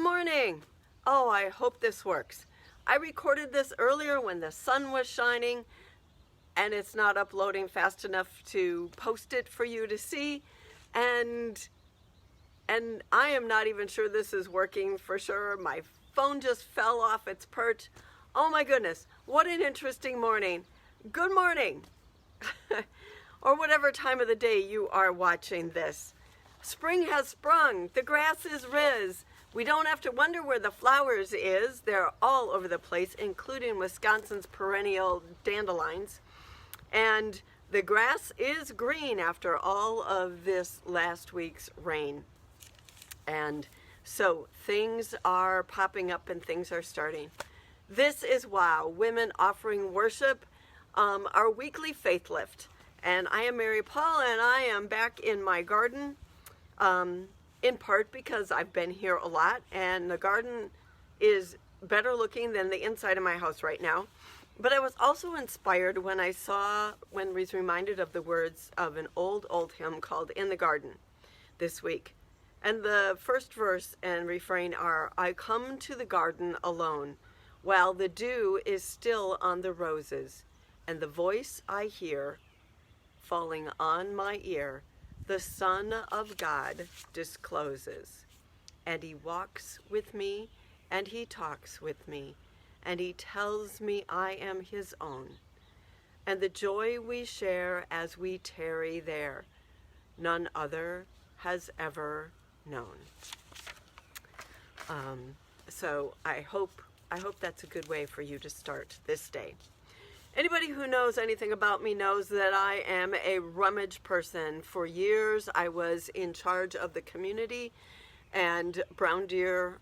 morning. Oh, I hope this works. I recorded this earlier when the sun was shining, and it's not uploading fast enough to post it for you to see. And I am not even sure this is working for sure. My phone just fell off its perch. Oh my goodness, what an interesting morning. Good morning. Or whatever time of the day you are watching this. Spring has sprung. The grass is riz. We don't have to wonder where the flowers is. They're all over the place, including Wisconsin's perennial dandelions. And the grass is green after all of this last week's rain. And so things are popping up and things are starting. This is WOW, Women Offering Worship, our weekly faith lift. And I am Mary Paul, and I am back in my garden, in part because I've been here a lot, and the garden is better looking than the inside of my house right now. But I was also inspired when I was reminded of the words of an old hymn called In the Garden this week. And the first verse and refrain are, I come to the garden alone, while the dew is still on the roses, and the voice I hear falling on my ear, the Son of God discloses. And he walks with me, and he talks with me, and he tells me I am his own. And the joy we share as we tarry there, none other has ever known. So I hope that's a good way for you to start this day. Anybody who knows anything about me knows that I am a rummage person. For years, I was in charge of the community and the Brown Deer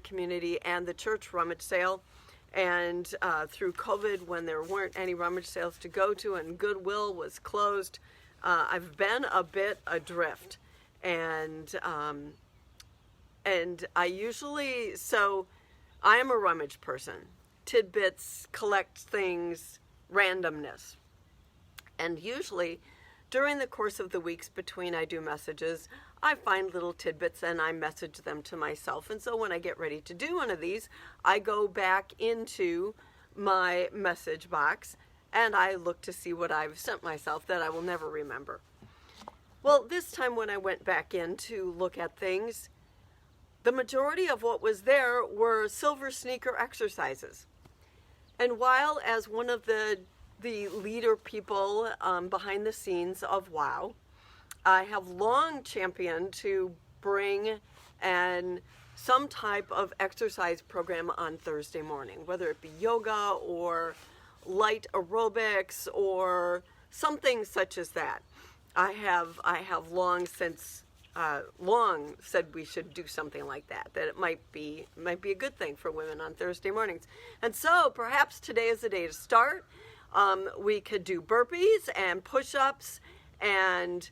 community and the church rummage sale. And through COVID, when there weren't any rummage sales to go to and Goodwill was closed, I've been a bit adrift. And I am a rummage person. Tidbits, collect things, randomness. And usually during the course of the weeks between I do messages, I find little tidbits and I message them to myself. And so when I get ready to do one of these, I go back into my message box and I look to see what I've sent myself that I will never remember. Well, this time when I went back in to look at things, the majority of what was there were silver sneaker exercises. And while as one of the leader people behind the scenes of WOW, I have long championed to bring some type of exercise program on Thursday morning, whether it be yoga or light aerobics or something such as that. I have long said we should do something like that it might be a good thing for women on Thursday mornings. And so perhaps today is the day to start. We could do burpees and push-ups and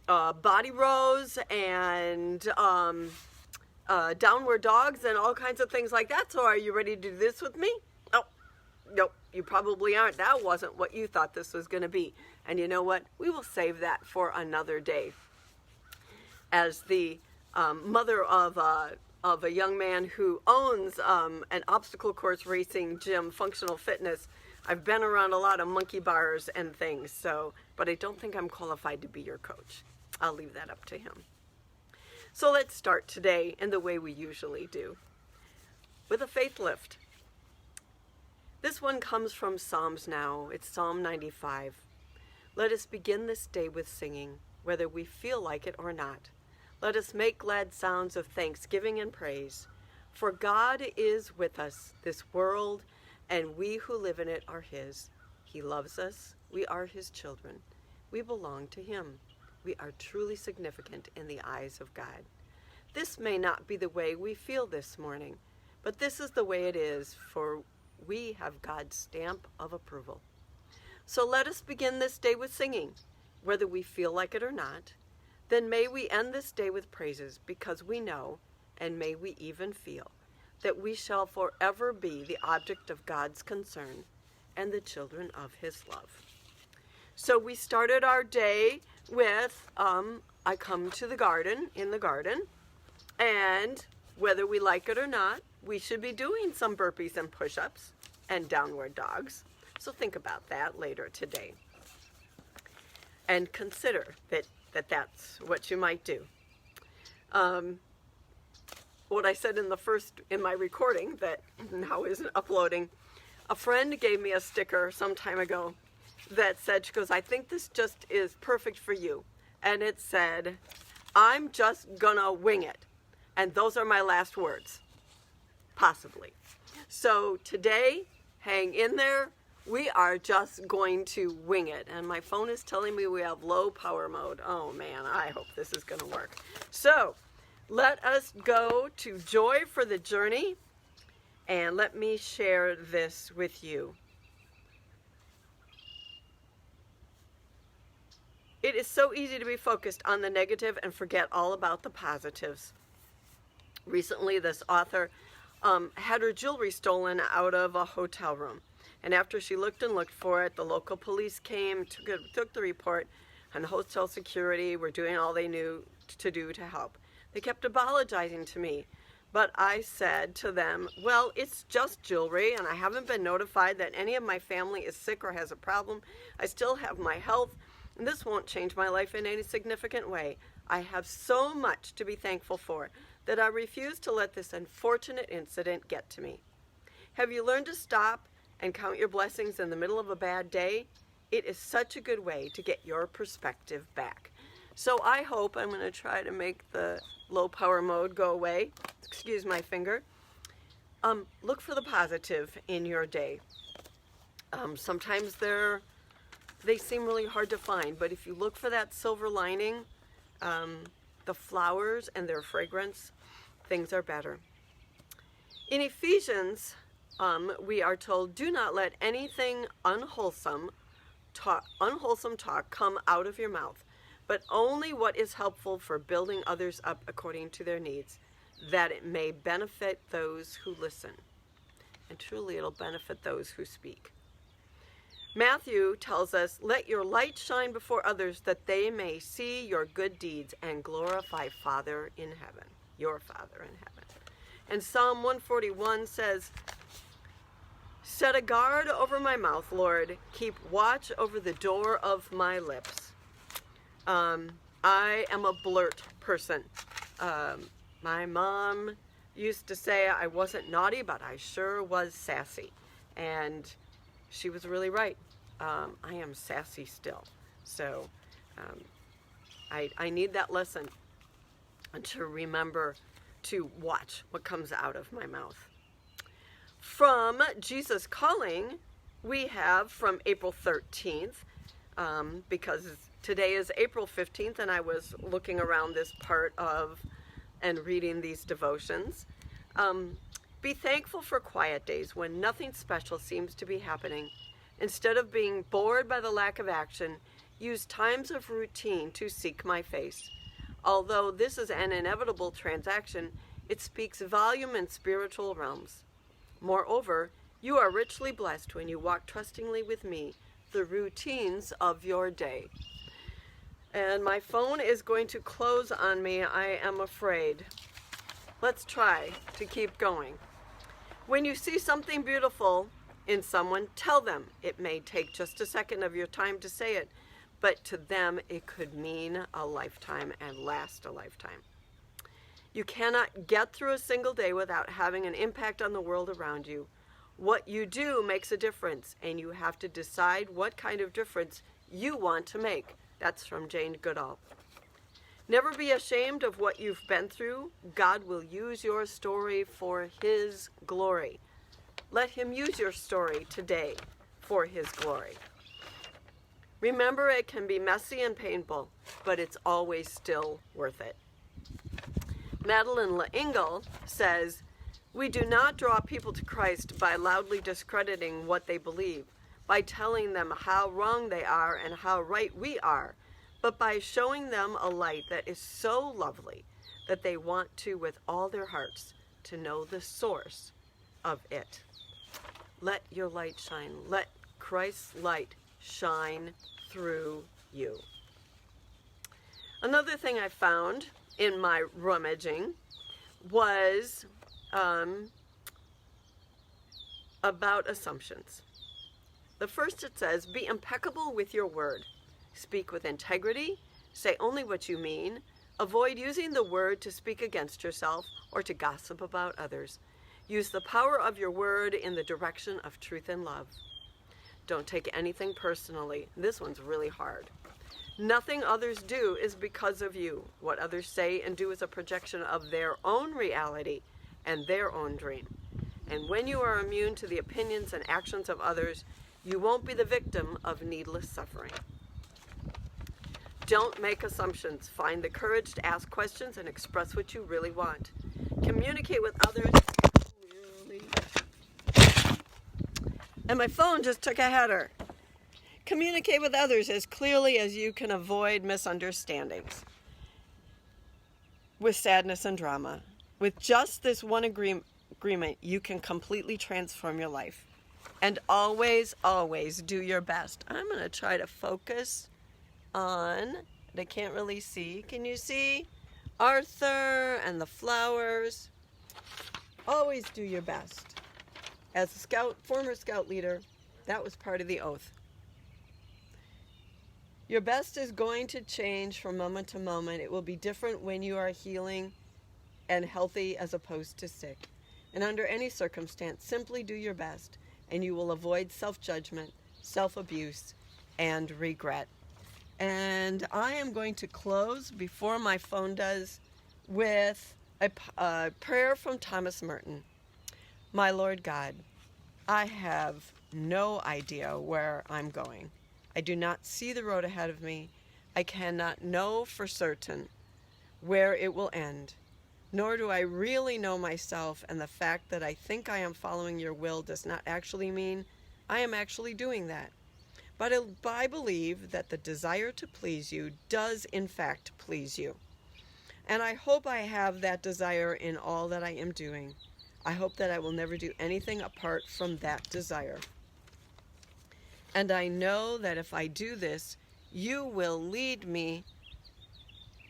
body rows and downward dogs and all kinds of things like that. So are you ready to do this with me? Oh, nope, you probably aren't. That wasn't what you thought this was going to be. And you know what? We will save that for another day. As the mother of a young man who owns an obstacle course racing gym, functional fitness, I've been around a lot of monkey bars and things, but I don't think I'm qualified to be your coach. I'll leave that up to him. So let's start today in the way we usually do, with a faith lift. This one comes from Psalms now. It's Psalm 95. Let us begin this day with singing, whether we feel like it or not. Let us make glad sounds of thanksgiving and praise. For God is with us, this world, and we who live in it are his. He loves us. We are his children. We belong to him. We are truly significant in the eyes of God. This may not be the way we feel this morning, but this is the way it is, for we have God's stamp of approval. So let us begin this day with singing, whether we feel like it or not. Then may we end this day with praises, because we know, and may we even feel, that we shall forever be the object of God's concern and the children of his love. So we started our day with, I come to the garden, in the garden, and whether we like it or not, we should be doing some burpees and push-ups and downward dogs. So think about that later today. And consider that's what you might do. What I said in my recording that now isn't uploading, a friend gave me a sticker some time ago that said, she goes, I think this just is perfect for you. And it said, I'm just gonna wing it. And those are my last words. Possibly. So today, hang in there. We are just going to wing it. And my phone is telling me we have low power mode. Oh man, I hope this is gonna work. So, let us go to Joy for the Journey, and let me share this with you. It is so easy to be focused on the negative and forget all about the positives. Recently, this author had her jewelry stolen out of a hotel room. And after she looked and looked for it, the local police came, took the report, and the hotel security were doing all they knew to do to help. They kept apologizing to me, but I said to them, well, it's just jewelry, and I haven't been notified that any of my family is sick or has a problem. I still have my health, and this won't change my life in any significant way. I have so much to be thankful for that I refuse to let this unfortunate incident get to me. Have you learned to stop and count your blessings in the middle of a bad day? It is such a good way to get your perspective back. So I hope, I'm going to try to make the low power mode go away. Excuse my finger. Look for the positive in your day. Sometimes they seem really hard to find, but if you look for that silver lining, the flowers and their fragrance, things are better. In Ephesians, we are told, do not let anything unwholesome talk come out of your mouth, but only what is helpful for building others up according to their needs, that it may benefit those who listen. And truly it'll benefit those who speak. Matthew tells us, let your light shine before others that they may see your good deeds and glorify Father in heaven, your Father in heaven. And Psalm 141 says, set a guard over my mouth, Lord. Keep watch over the door of my lips. I am a blurt person. My mom used to say I wasn't naughty, but I sure was sassy. And she was really right. I am sassy still. So I need that lesson to remember to watch what comes out of my mouth. From Jesus Calling, we have from April 13th, because today is April 15th, and I was looking around this part of and reading these devotions. Be thankful for quiet days when nothing special seems to be happening. Instead of being bored by the lack of action, use times of routine to seek my face. Although this is an inevitable transaction, it speaks volume in spiritual realms. Moreover, you are richly blessed when you walk trustingly with me, the routines of your day. And my phone is going to close on me, I am afraid. Let's try to keep going. When you see something beautiful in someone, tell them. It may take just a second of your time to say it, but to them it could mean a lifetime and last a lifetime. You cannot get through a single day without having an impact on the world around you. What you do makes a difference, and you have to decide what kind of difference you want to make. That's from Jane Goodall. Never be ashamed of what you've been through. God will use your story for His glory. Let Him use your story today for His glory. Remember, it can be messy and painful, but it's always still worth it. Madeline L'Engle says, we do not draw people to Christ by loudly discrediting what they believe, by telling them how wrong they are and how right we are, but by showing them a light that is so lovely that they want to, with all their hearts, to know the source of it. Let your light shine. Let Christ's light shine through you. Another thing I found in my rummaging was about assumptions. The first, it says, be impeccable with your word. Speak with integrity. Say only what you mean. Avoid using the word to speak against yourself or to gossip about others. Use the power of your word in the direction of truth and love. Don't take anything personally. This one's really hard. Nothing others do is because of you. What others say and do is a projection of their own reality and their own dream. And when you are immune to the opinions and actions of others, you won't be the victim of needless suffering. Don't make assumptions. Find the courage to ask questions and express what you really want. Communicate with others. And my phone just took a header. Communicate with others as clearly as you can avoid misunderstandings with sadness and drama. With just this one agreement, you can completely transform your life. And always, always do your best. I'm going to try to focus on, I can't really see. Can you see? Arthur and the flowers. Always do your best. As a scout, former scout leader, that was part of the oath. Your best is going to change from moment to moment. It will be different when you are healing and healthy as opposed to sick. And under any circumstance, simply do your best, and you will avoid self-judgment, self-abuse, and regret. And I am going to close before my phone does with a prayer from Thomas Merton. My Lord God, I have no idea where I'm going. I do not see the road ahead of me. I cannot know for certain where it will end. Nor do I really know myself, and the fact that I think I am following your will does not actually mean I am actually doing that. But I believe that the desire to please you does in fact please you. And I hope I have that desire in all that I am doing. I hope that I will never do anything apart from that desire. And I know that if I do this, you will lead me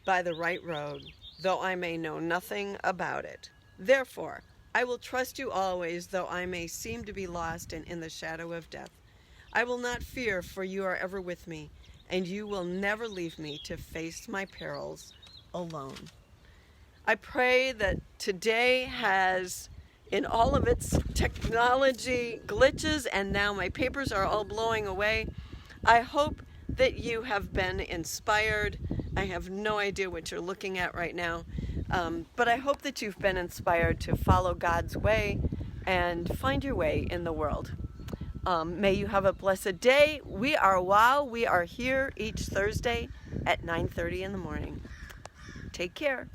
by the right road, though I may know nothing about it. Therefore, I will trust you always, though I may seem to be lost and in the shadow of death. I will not fear, for you are ever with me, and you will never leave me to face my perils alone. I pray that today has, in all of its technology glitches, and now my papers are all blowing away, I hope that you have been inspired. I have no idea what you're looking at right now, but I hope that you've been inspired to follow God's way and find your way in the world. May you have a blessed day. We are here each Thursday at 9:30 in the morning. Take care.